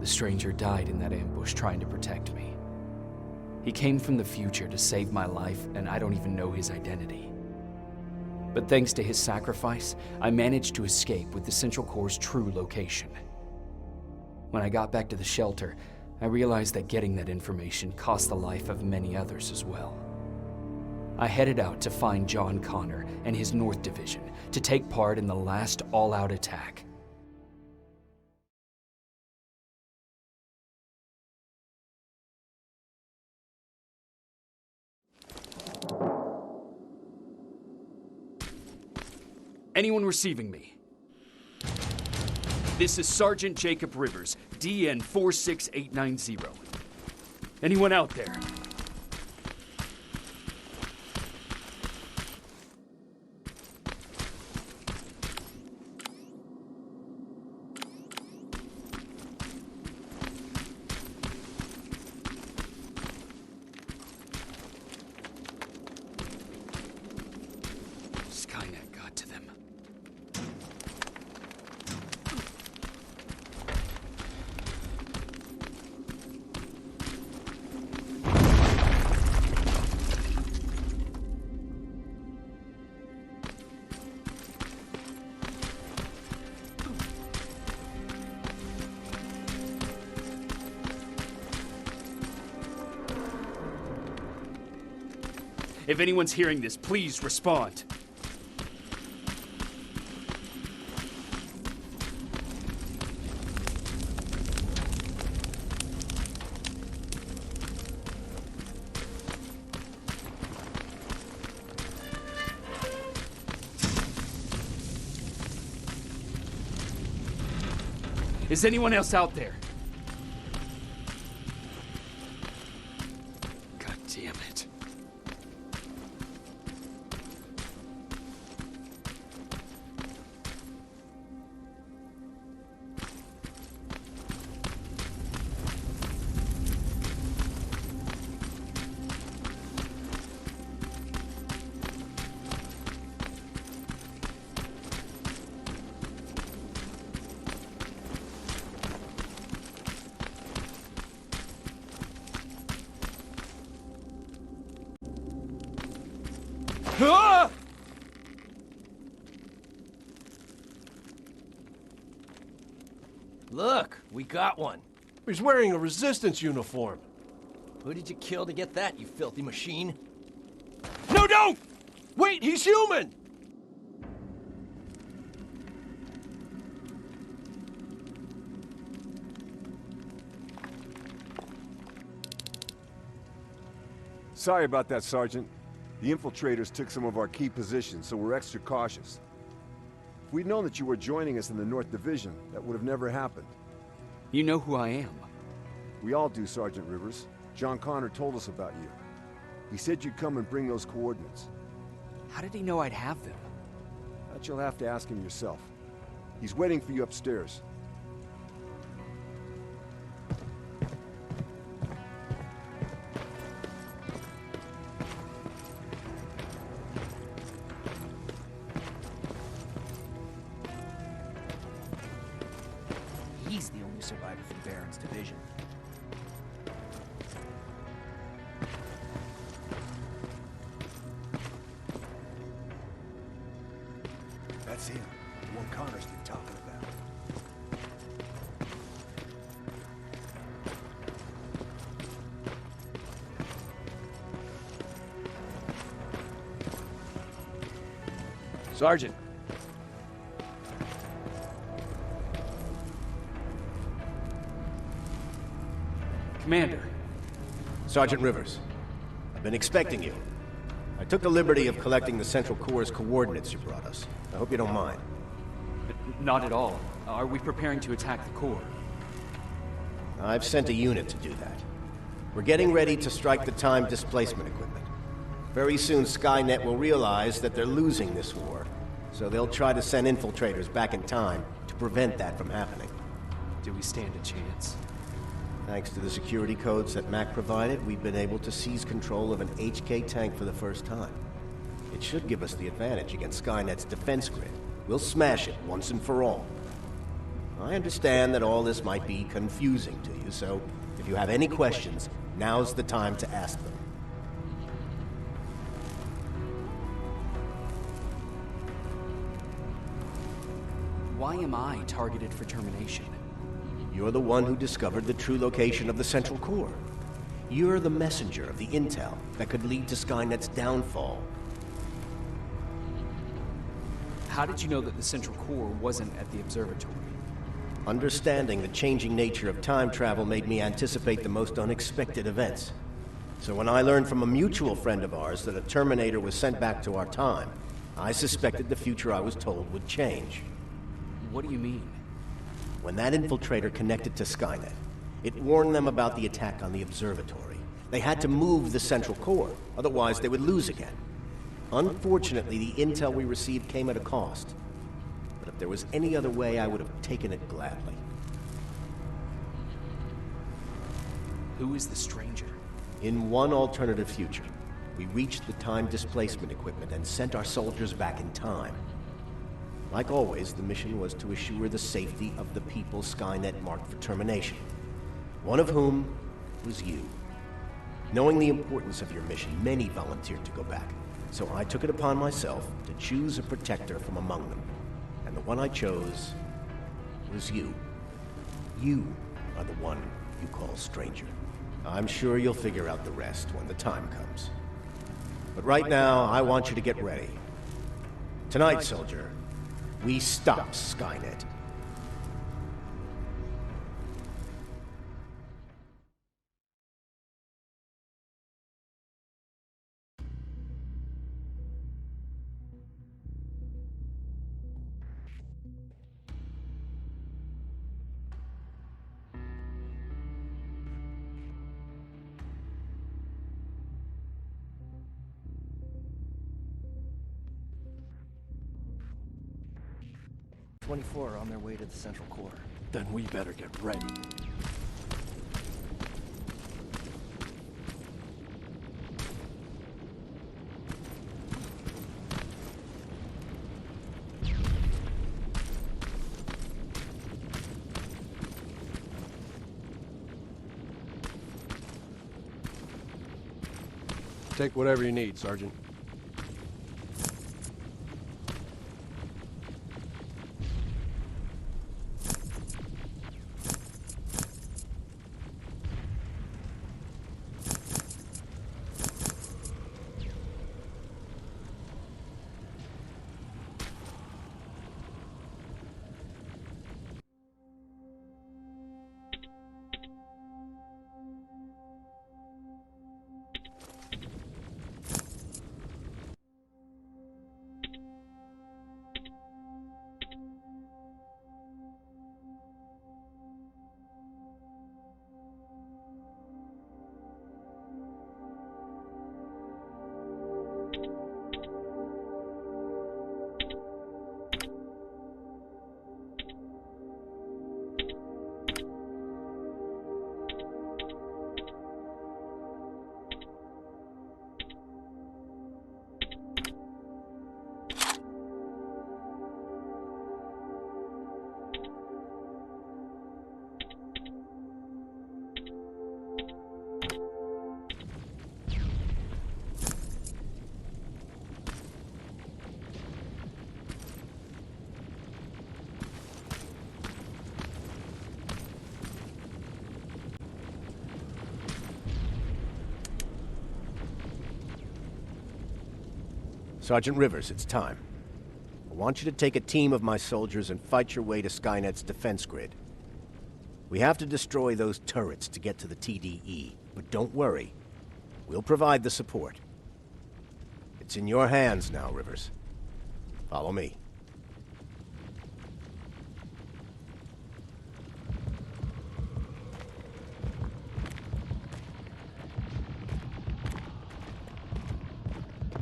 The stranger died in that ambush trying to protect me. He came from the future to save my life, and I don't even know his identity. But thanks to his sacrifice, I managed to escape with the Central Core's true location. When I got back to the shelter, I realized that getting that information cost the life of many others as well. I headed out to find John Connor and his North Division to take part in the last all-out attack. Anyone receiving me? This is Sergeant Jacob Rivers, DN 46890. Anyone out there? Skynet got to them. If anyone's hearing this, please respond. Is anyone else out there? God damn it. Ah! Look, we got one. He's wearing a Resistance uniform. Who did you kill to get that, you filthy machine? No, don't! Wait, he's human! Sorry about that, Sergeant. The infiltrators took some of our key positions, so we're extra cautious. If we'd known that you were joining us in the North Division, that would have never happened. You know who I am. We all do, Sergeant Rivers. John Connor told us about you. He said you'd come and bring those coordinates. How did he know I'd have them? That you'll have to ask him yourself. He's waiting for you upstairs. He's the only survivor from Baron's division. That's him, the one Connor's been talking about. Sergeant. Commander. Sergeant Rivers, I've been expecting you. I took the liberty of collecting the Central Core's coordinates you brought us. I hope you don't mind. Not at all. Are we preparing to attack the core? I've sent a unit to do that. We're getting ready to strike the time displacement equipment. Very soon Skynet will realize that they're losing this war, so they'll try to send infiltrators back in time to prevent that from happening. Do we stand a chance? Thanks to the security codes that Mac provided, we've been able to seize control of an HK tank for the first time. It should give us the advantage against Skynet's defense grid. We'll smash it once and for all. I understand that all this might be confusing to you, so if you have any questions, now's the time to ask them. Why am I targeted for termination? You're the one who discovered the true location of the Central Core. You're the messenger of the intel that could lead to Skynet's downfall. How did you know that the Central Core wasn't at the observatory? Understanding the changing nature of time travel made me anticipate the most unexpected events. So when I learned from a mutual friend of ours that a Terminator was sent back to our time, I suspected the future I was told would change. What do you mean? When that infiltrator connected to Skynet, it warned them about the attack on the observatory. They had to move the Central Core, otherwise they would lose again. Unfortunately, the intel we received came at a cost. But if there was any other way, I would have taken it gladly. Who is the stranger? In one alternative future, we reached the time displacement equipment and sent our soldiers back in time. Like always, the mission was to assure the safety of the people Skynet marked for termination. One of whom was you. Knowing the importance of your mission, many volunteered to go back. So I took it upon myself to choose a protector from among them. And the one I chose was you. You are the one you call stranger. I'm sure you'll figure out the rest when the time comes. But right now, I want you to get ready. Tonight, soldier, we stop Skynet. '24 are on their way to the Central Core. Then we better get ready. Take whatever you need, Sergeant. Sergeant Rivers, it's time. I want you to take a team of my soldiers and fight your way to Skynet's defense grid. We have to destroy those turrets to get to the TDE, but don't worry. We'll provide the support. It's in your hands now, Rivers. Follow me.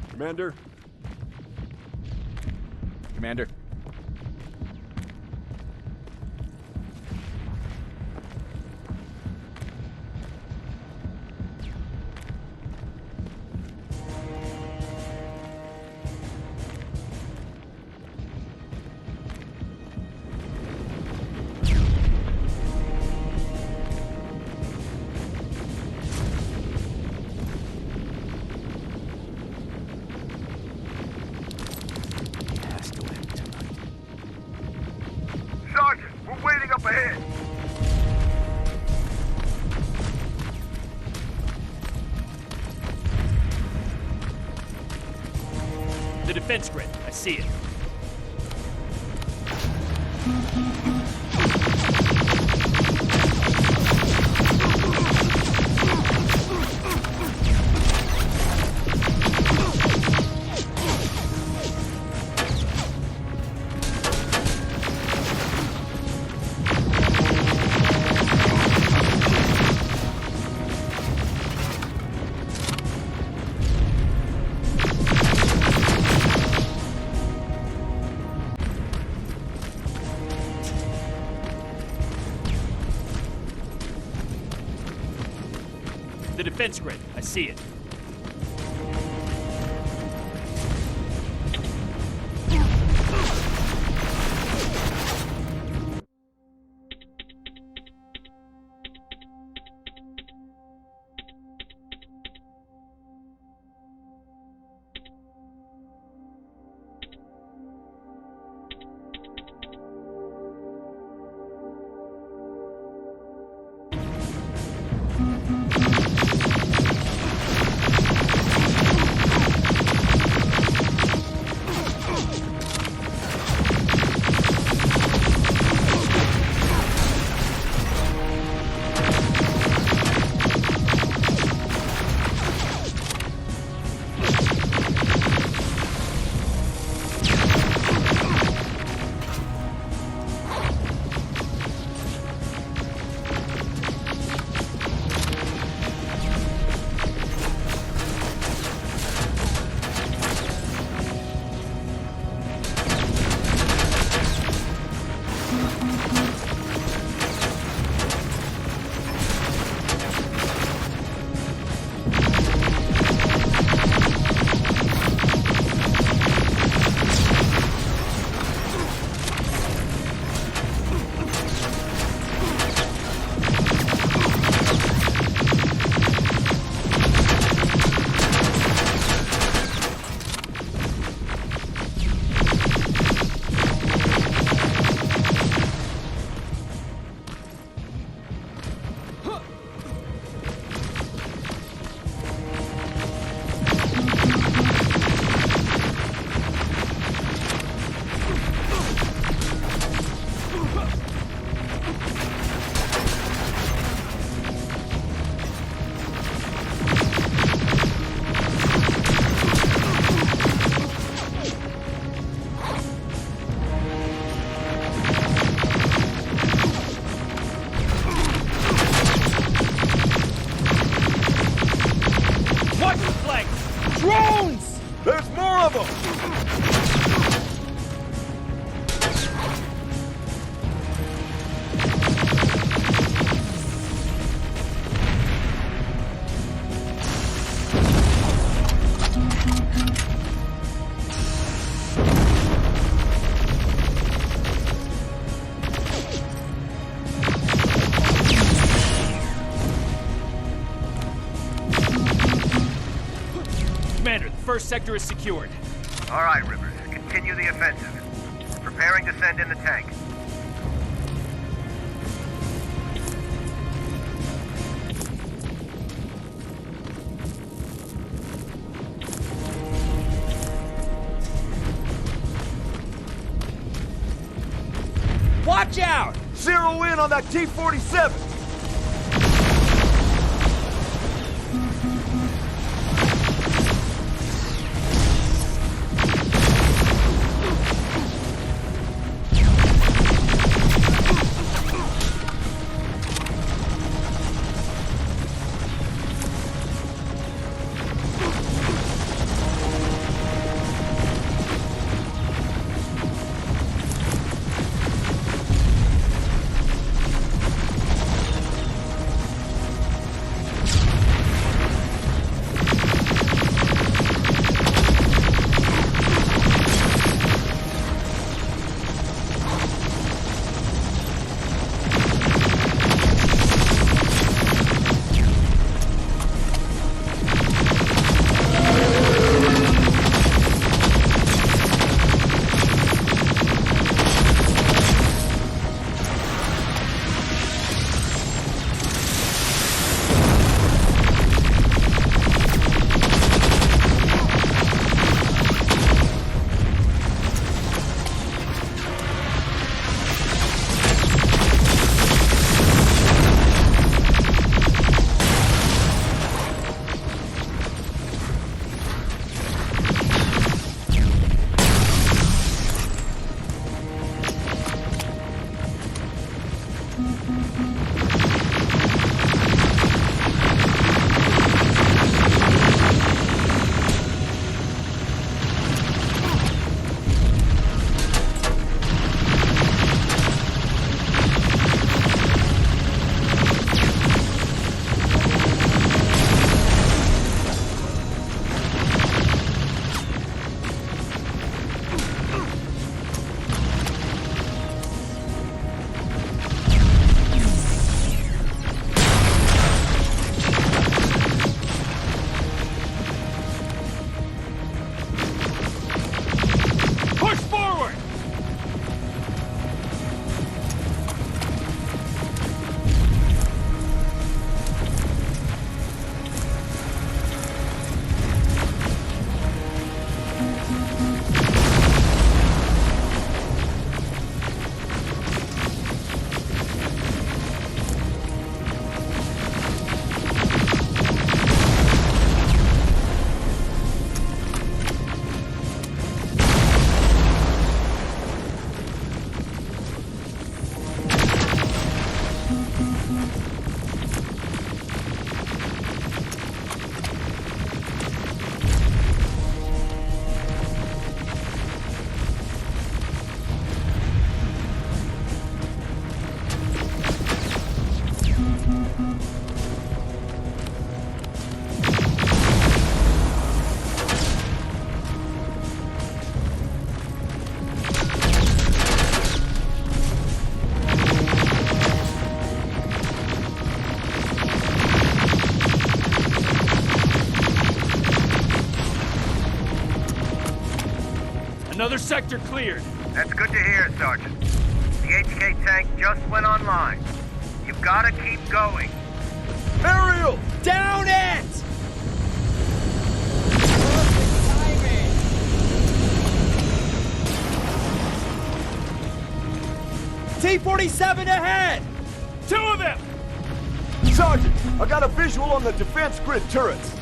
Commander? Commander. defense grid. I see it. The defense grid. I see it. Drones! There's more of them! Commander, the first sector is secured. All right, Rivers. Continue the offensive. Preparing to send in the tank. Watch out! Zero in on that T-47! Another sector cleared. That's good to hear, Sergeant. The HK tank just went online. You've gotta keep going. Aerial! Down it! T-47 ahead! 2 of them! Sergeant, I got a visual on the defense grid turrets.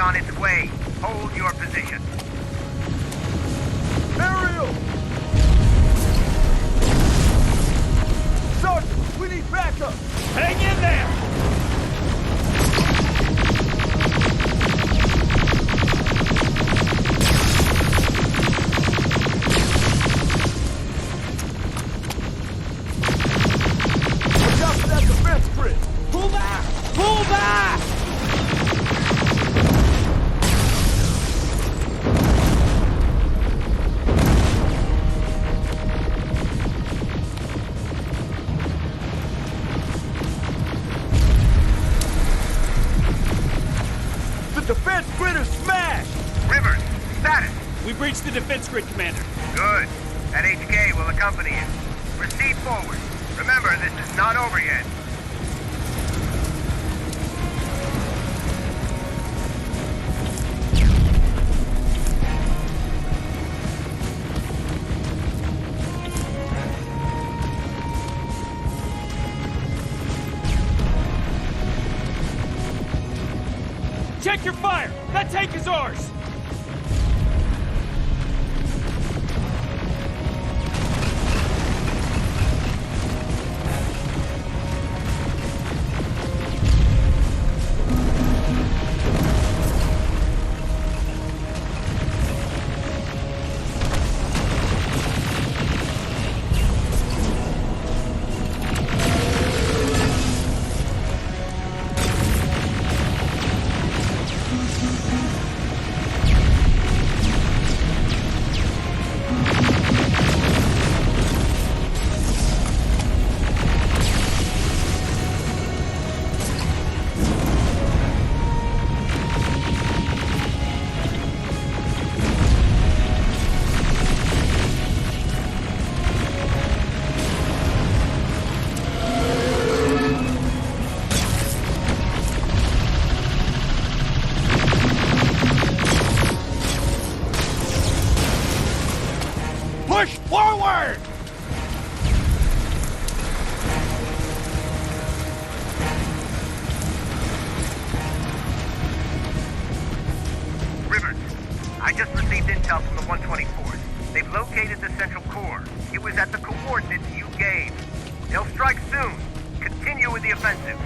on its way. Hold your position. Aerial! Sergeant, we need backup! Hang in there! Watch out for that defense grid! Pull back! Pull back! The defense grid is smashed! Rivers, status. We breached the defense grid, Commander. Good. That HK will accompany you. Proceed forward. Remember, this is not over yet. Check your fire! That tank is ours! Push forward! Rivers, I just received intel from the 124th. They've located the central core. It was at the coordinates you gave. They'll strike soon. Continue with the offensive.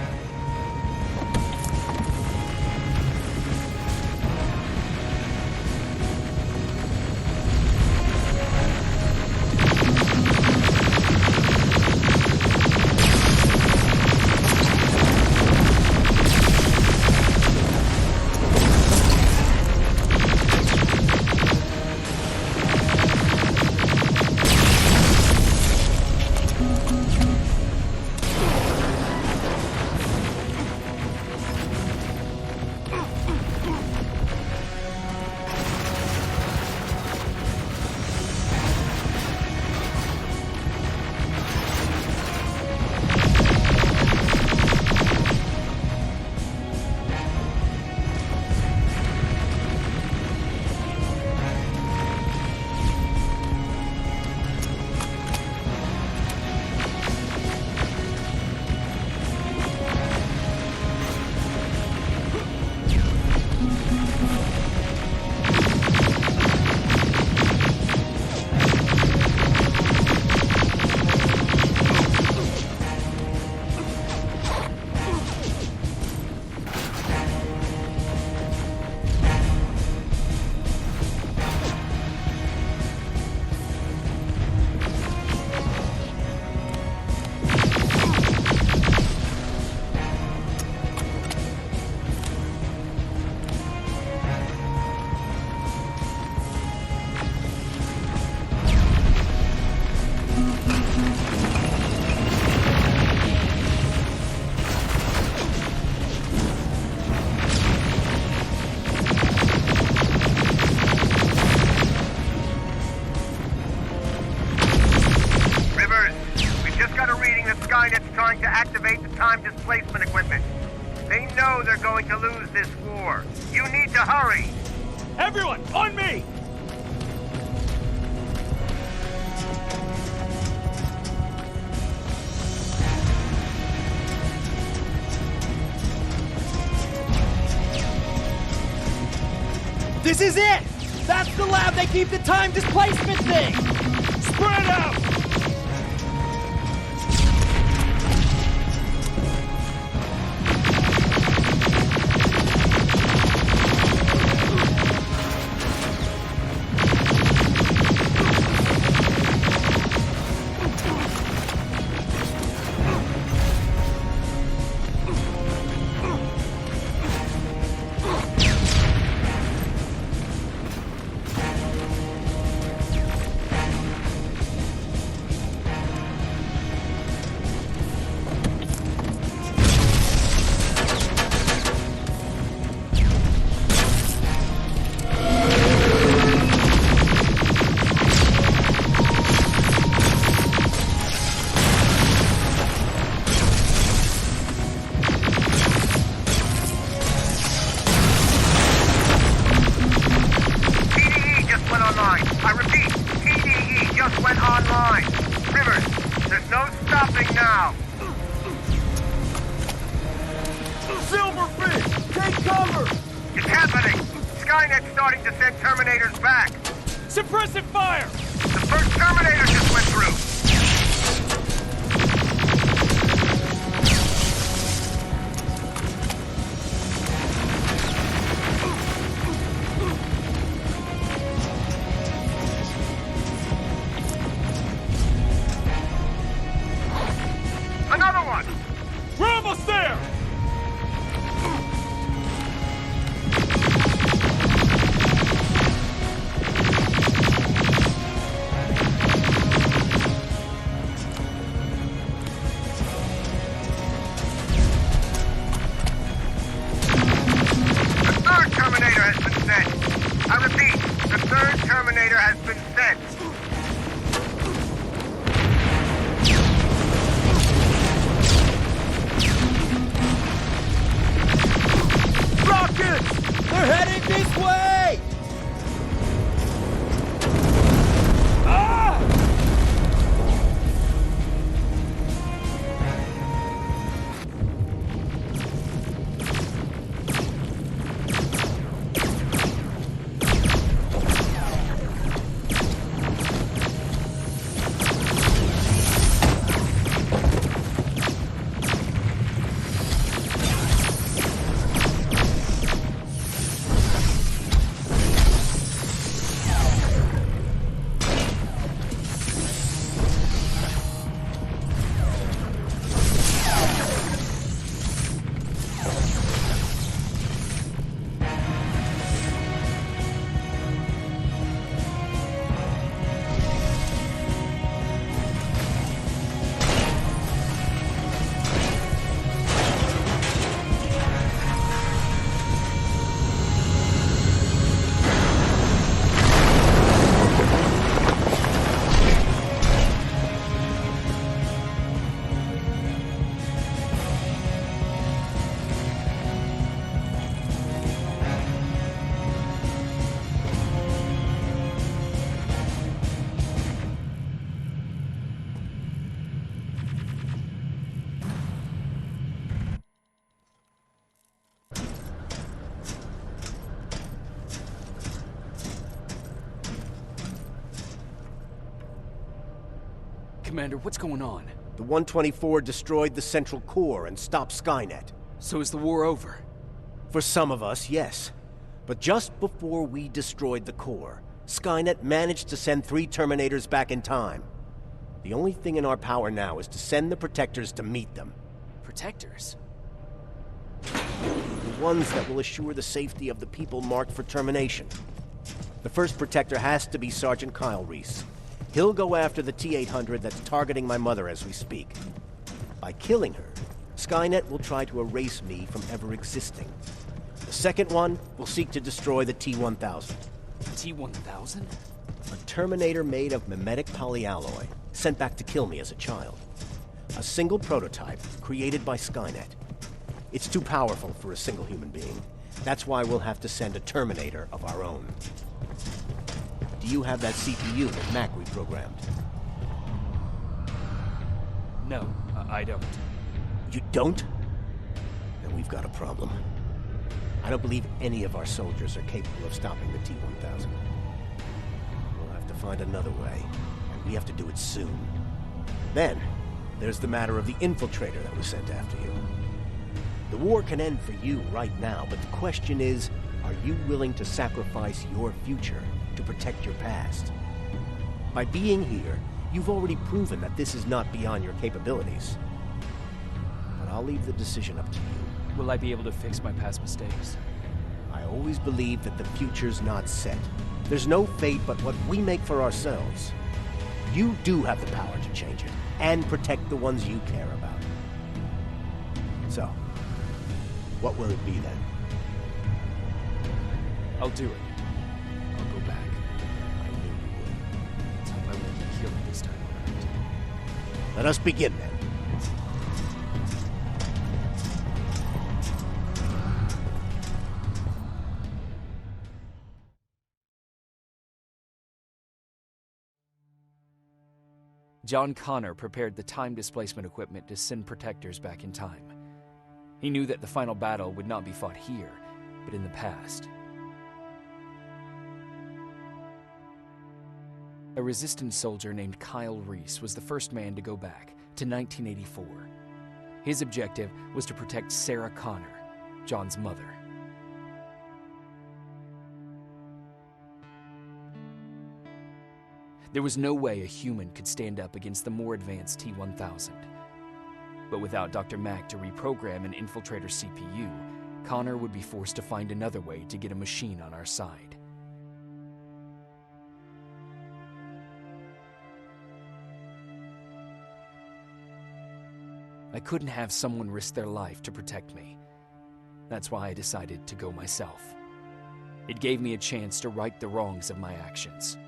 time displacement equipment. They know they're going to lose this war. You need to hurry! Everyone, on me! This is it! That's the lab they keep the time displacement thing! Spread out! Skynet's starting to send Terminators back. Suppressive fire! The first Terminator just went through. Another one! We're almost there! Terminator has been sent. Rockets! They're headed this way! Commander, what's going on? The 124 destroyed the central core and stopped Skynet. So is the war over? For some of us, yes. But just before we destroyed the core, Skynet managed to send 3 Terminators back in time. The only thing in our power now is to send the Protectors to meet them. Protectors? The ones that will assure the safety of the people marked for termination. The first Protector has to be Sergeant Kyle Reese. He'll go after the T-800 that's targeting my mother as we speak. By killing her, Skynet will try to erase me from ever existing. The second one will seek to destroy the T-1000. T-1000? A Terminator made of mimetic polyalloy, sent back to kill me as a child. A single prototype created by Skynet. It's too powerful for a single human being. That's why we'll have to send a Terminator of our own. Do you have that CPU that Mac reprogrammed? No, I don't. You don't? Then we've got a problem. I don't believe any of our soldiers are capable of stopping the T-1000. We'll have to find another way, and we have to do it soon. Then, there's the matter of the infiltrator that was sent after you. The war can end for you right now, but the question is, are you willing to sacrifice your future to protect your past? By being here, you've already proven that this is not beyond your capabilities. But I'll leave the decision up to you. Will I be able to fix my past mistakes? I always believe that the future's not set. There's no fate but what we make for ourselves. You do have the power to change it, and protect the ones you care about. So, what will it be then? I'll do it. I'll go back. I knew you would. Let's hope I won't be killed this time around. Let us begin then. John Connor prepared the time displacement equipment to send protectors back in time. He knew that the final battle would not be fought here, but in the past. A Resistance soldier named Kyle Reese was the first man to go back to 1984. His objective was to protect Sarah Connor, John's mother. There was no way a human could stand up against the more advanced T-1000. But without Dr. Mack to reprogram an infiltrator CPU, Connor would be forced to find another way to get a machine on our side. I couldn't have someone risk their life to protect me. That's why I decided to go myself. It gave me a chance to right the wrongs of my actions.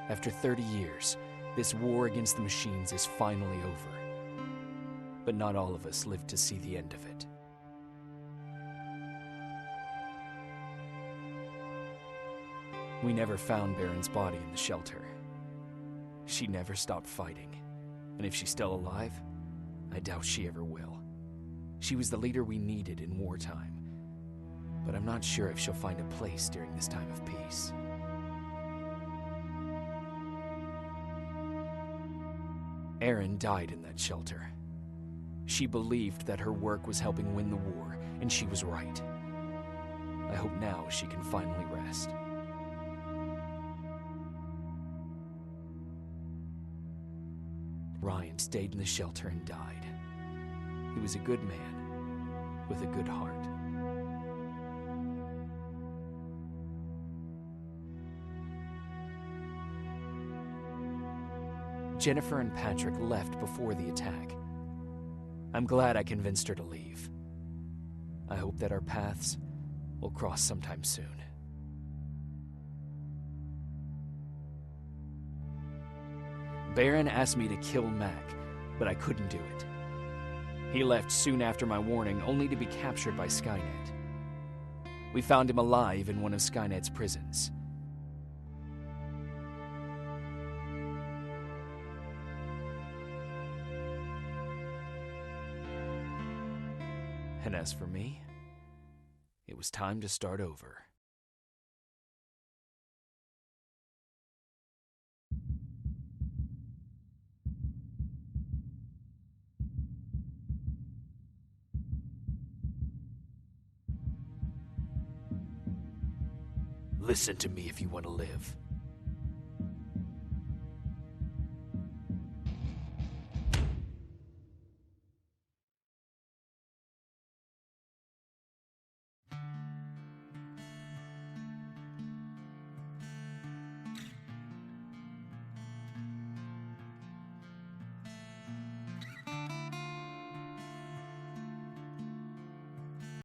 After 30 years, this war against the machines is finally over. But not all of us lived to see the end of it. We never found Baron's body in the shelter. She never stopped fighting, and if she's still alive, I doubt she ever will. She was the leader we needed in wartime, but I'm not sure if she'll find a place during this time of peace. Erin died in that shelter. She believed that her work was helping win the war, and she was right. I hope now she can finally rest. Ryan stayed in the shelter and died. He was a good man, with a good heart. Jennifer and Patrick left before the attack. I'm glad I convinced her to leave. I hope that our paths will cross sometime soon. Baron asked me to kill Mac, but I couldn't do it. He left soon after my warning, only to be captured by Skynet. We found him alive in one of Skynet's prisons. And as for me, it was time to start over. Listen to me if you want to live.